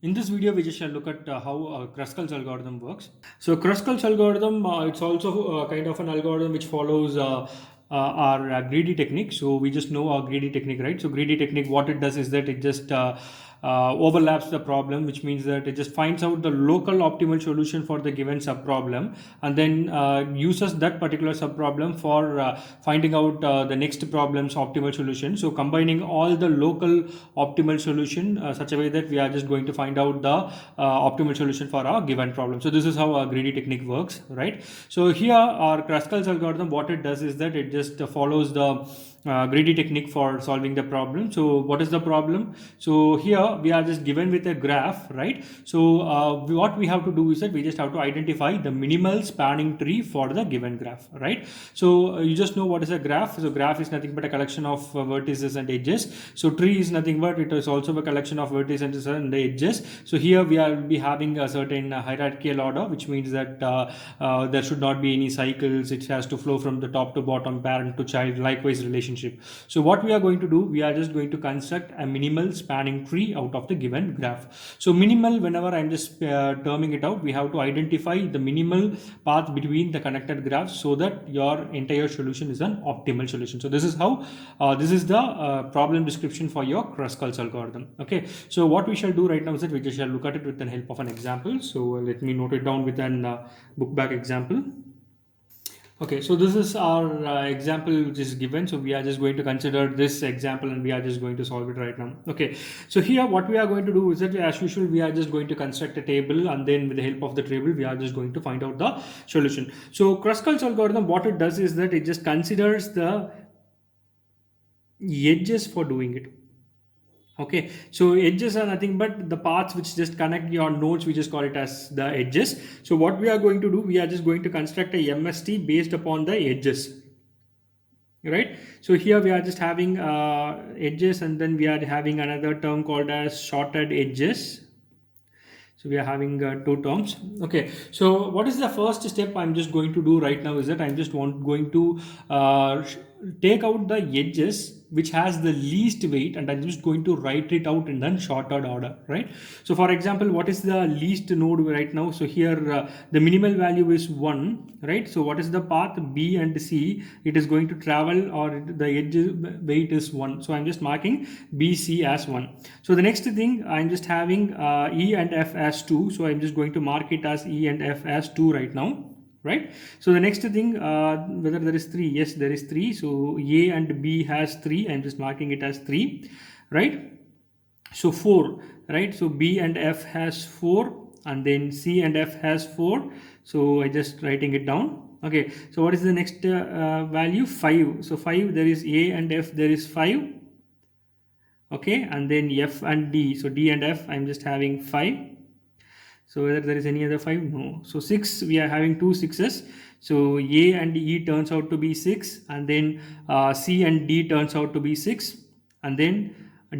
In this video, we just shall look at how Kruskal's algorithm works. So Kruskal's algorithm, it's also kind of an algorithm which follows our greedy technique. So we just know our greedy technique, right? So greedy technique, what it does is that it just overlaps the problem, which means that it just finds out the local optimal solution for the given subproblem, and then uses that particular subproblem for finding out the next problem's optimal solution. So combining all the local optimal solution such a way that we are just going to find out the optimal solution for our given problem. So this is how our greedy technique works, right? So here our Kruskal's algorithm, what it does is that it just follows the greedy technique for solving the problem. So what is the problem? So here we are just given with a graph, right? So what we have to do is that we just have to identify the minimal spanning tree for the given graph, right? So you just know what is a graph. So graph is nothing but a collection of vertices and edges. So tree is nothing but it is also a collection of vertices and the edges. So here we are be having a certain hierarchical order, which means that there should not be any cycles. It has to flow from the top to bottom, parent to child, likewise relationship. So what we are going to do, we are just going to construct a minimal spanning tree out of the given graph. So minimal, whenever I'm just terming it out, we have to identify the minimal path between the connected graphs so that your entire solution is an optimal solution. So this is how this is the problem description for your Kruskal's algorithm. Okay, so what we shall do right now is that we just shall look at it with the help of an example. So let me note it down with an book back example. Okay, so this is our example which is given. So we are just going to consider this example and we are just going to solve it right now. Okay, so here what we are going to do is that as usual, we are just going to construct a table, and then with the help of the table, we are just going to find out the solution. So Kruskal's algorithm, what it does is that it just considers the edges for doing it. Okay, so edges are nothing but the paths which just connect your nodes. We just call it as the edges. So what we are going to do, we are just going to construct a MST based upon the edges, right? So here we are just having edges, and then we are having another term called as shorted edges. So we are having two terms. Okay, so what is the first step I'm just going to do right now is that I'm just going to take out the edges which has the least weight, and I'm just going to write it out in the shorted order, right? So for example, what is the least node right now? So here the minimal value is 1, right? So what is the path B and C? It is going to travel, or the edge weight is 1. So I'm just marking BC as 1. So the next thing, I'm just having E and F as 2. So I'm just going to mark it as E and F as 2 right now, right? So the next thing, whether there is 3, yes, there is 3. So A and B has 3. I'm just marking it as 3, right? So 4, right? So B and F has 4, and then C and F has 4. So I just writing it down. Okay, so what is the next value? 5. So 5, there is A and F, there is 5. Okay, and then F and D. So D and F, I'm just having 5. So whether there is any other 5, no. So 6, we are having 2 6s. So A and E turns out to be 6, and then C and D turns out to be 6, and then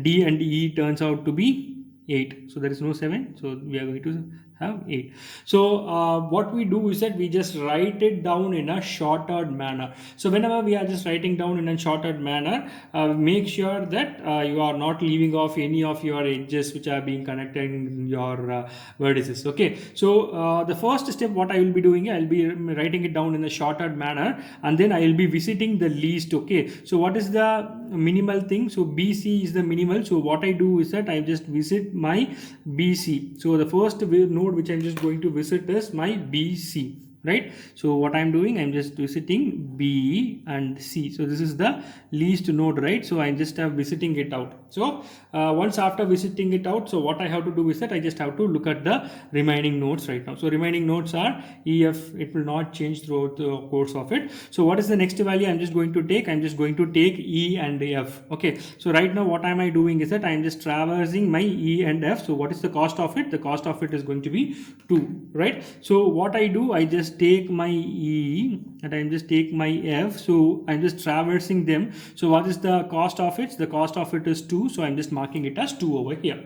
D and E turns out to be 8. So there is no 7. So we are going to have 8. So what we do is that we just write it down in a shortened manner. So whenever we are just writing down in a shortened manner, make sure that you are not leaving off any of your edges which are being connected in your vertices. Okay, so the first step, what I will be doing, I'll be writing it down in a shortened manner, and then I will be visiting the least. Okay, so what is the minimal thing? So BC is the minimal. So what I do is that I just visit my BC. So the first node which I'm just going to visit is my BC, right? So what I'm doing, I'm just visiting B and C. So this is the least node, right? So I'm just visiting it out. So once after visiting it out, so what I have to do is that I just have to look at the remaining nodes right now. So remaining nodes are EF. It will not change throughout the course of it. So what is the next value I'm just going to take? I'm just going to take E and F. Okay, so right now what am I doing is that I'm just traversing my E and F. So what is the cost of it? The cost of it is going to be 2, right? So what I do, I just take my E and I'm just take my F. So I'm just traversing them. So what is the cost of it? The cost of it is 2. So I'm just marking it as 2 over here,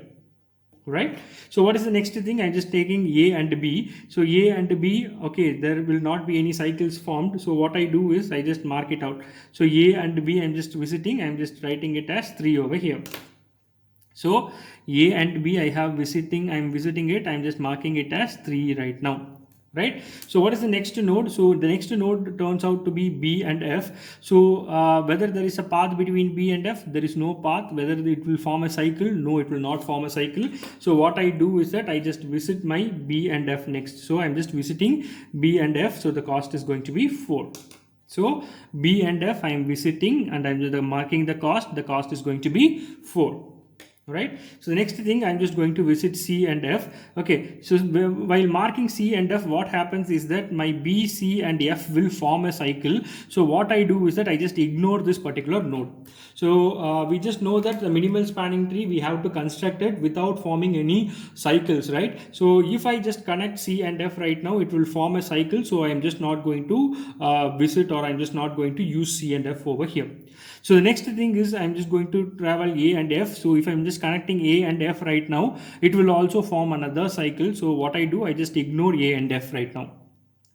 right? So what is the next thing? I'm just taking A and B. So A and B, okay, there will not be any cycles formed. So what I do is I just mark it out. So A and B, I'm just visiting, I'm just writing it as 3 over here. So A and B I'm visiting it, I'm just marking it as 3 right now. Right. So what is the next node? So the next node turns out to be B and F. So whether there is a path between B and F, there is no path. Whether it will form a cycle, no, it will not form a cycle. So what I do is that I just visit my B and F next. So I'm just visiting B and F. So the cost is going to be 4. So B and F I am visiting and I'm just marking the cost. The cost is going to be 4. Right. So the next thing, I'm just going to visit C and F. Okay. So while marking C and F, what happens is that my B, C and F will form a cycle. So what I do is that I just ignore this particular node. So we just know that the minimal spanning tree, we have to construct it without forming any cycles, right? So if I just connect C and F right now, it will form a cycle. So I'm just not going to visit, or I'm just not going to use C and F over here. So the next thing is I'm just going to travel A and F. So if I'm just connecting A and F right now, it will also form another cycle. So what I do, I just ignore A and F right now.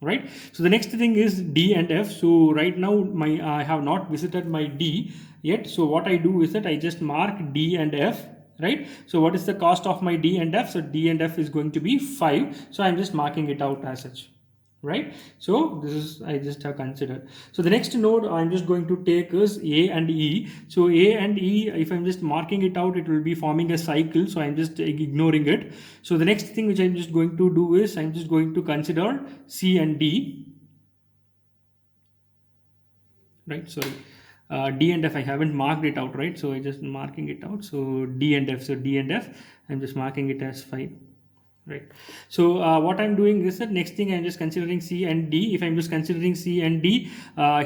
Right. So the next thing is D and F. So right now I have not visited my D yet. So what I do is that I just mark D and F. Right. So what is the cost of my D and F? So D and F is going to be 5. So I'm just marking it out as such. Right. So this is, I just have considered. So the next node I'm just going to take is A and E. So A and E, if I'm just marking it out, it will be forming a cycle. So I'm just ignoring it. So the next thing which I'm just going to do is I'm just going to consider C and D. Right. Sorry. D and F, I haven't marked it out, right? So I just marking it out. So D and F. So D and F, I'm just marking it as 5. Right. So what I'm doing is that next thing I'm just considering C and D. If I'm just considering C and D,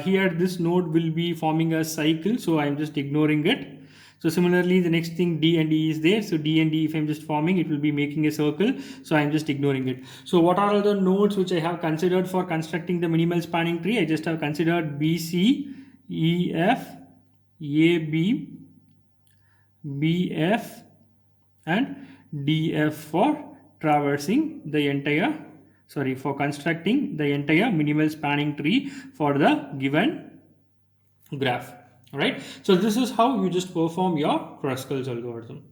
here this node will be forming a cycle. So I'm just ignoring it. So similarly, the next thing D and E is there. So D and E, if I'm just forming, it will be making a circle. So I'm just ignoring it. So what are the nodes which I have considered for constructing the minimal spanning tree? I just have considered BC, EF, AB, BF, and DF for traversing the entire, for constructing the entire minimal spanning tree for the given graph. Right. So this is how you just perform your Kruskal's algorithm.